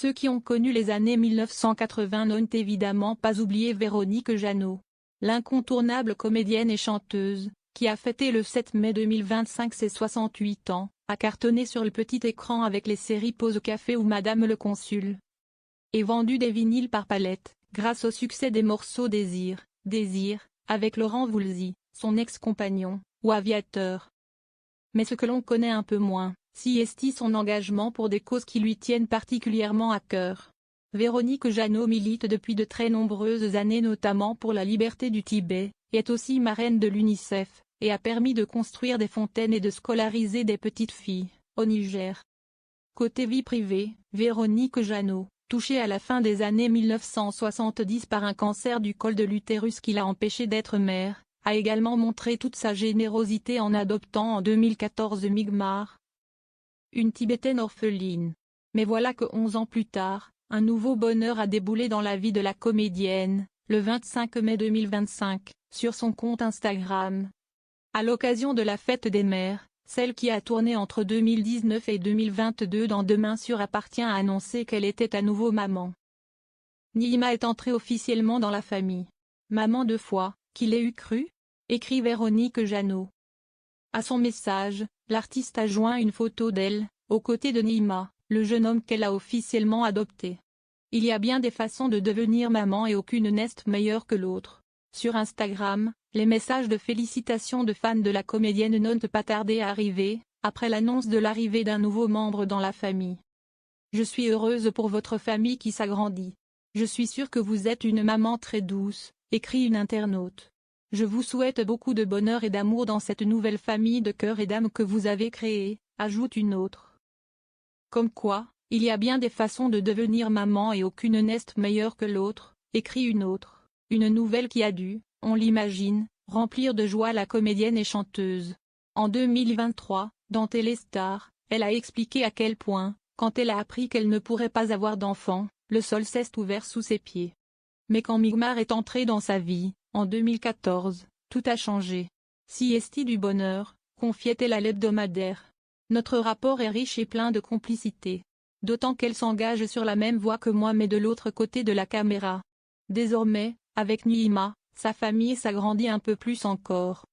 Ceux qui ont connu les années 1980 n'ont évidemment pas oublié Véronique Jeannot. L'incontournable comédienne et chanteuse, qui a fêté le 7 mai 2025 ses 68 ans, a cartonné sur le petit écran avec les séries Pause au café ou Madame le Consul. Et vendu des vinyles par palette, grâce au succès des morceaux Désir, avec Laurent Voulzy, son ex-compagnon, ou Aviateur. Mais ce que l'on connaît un peu moins, c'est son engagement pour des causes qui lui tiennent particulièrement à cœur. Véronique Jeannot milite depuis de très nombreuses années notamment pour la liberté du Tibet, est aussi marraine de l'UNICEF, et a permis de construire des fontaines et de scolariser des petites filles, au Niger. Côté vie privée, Véronique Jeannot, touchée à la fin des années 1970 par un cancer du col de l'utérus qui l'a empêchée d'être mère, a également montré toute sa générosité en adoptant en 2014 Migmar, une Tibétaine orpheline. Mais voilà que 11 ans plus tard, un nouveau bonheur a déboulé dans la vie de la comédienne, le 25 mai 2025, sur son compte Instagram. À l'occasion de la fête des mères, celle qui a tourné entre 2019 et 2022 dans Demain sur appartient à annoncer qu'elle était à nouveau maman. Nihima est entrée officiellement dans la famille. Maman 2 fois, qui l'ait eu cru ? Écrit Véronique Jeannot. À son message, l'artiste a joint une photo d'elle, aux côtés de Nihima, le jeune homme qu'elle a officiellement adopté. Il y a bien des façons de devenir maman et aucune n'est meilleure que l'autre. Sur Instagram, les messages de félicitations de fans de la comédienne n'ont pas tardé à arriver, après l'annonce de l'arrivée d'un nouveau membre dans la famille. Je suis heureuse pour votre famille qui s'agrandit. Je suis sûre que vous êtes une maman très douce, écrit une internaute. Je vous souhaite beaucoup de bonheur et d'amour dans cette nouvelle famille de cœur et d'âme que vous avez créée, ajoute une autre. Comme quoi, il y a bien des façons de devenir maman et aucune n'est meilleure que l'autre, écrit une autre. Une nouvelle qui a dû, on l'imagine, remplir de joie la comédienne et chanteuse. En 2023, dans Téléstar, elle a expliqué à quel point, quand elle a appris qu'elle ne pourrait pas avoir d'enfant, le sol s'est ouvert sous ses pieds. Mais quand Migmar est entré dans sa vie, en 2014, tout a changé. Siesti du bonheur, confiait-elle à l'hebdomadaire. Notre rapport est riche et plein de complicité. D'autant qu'elle s'engage sur la même voie que moi mais de l'autre côté de la caméra. Désormais, avec Nihima, sa famille s'agrandit un peu plus encore.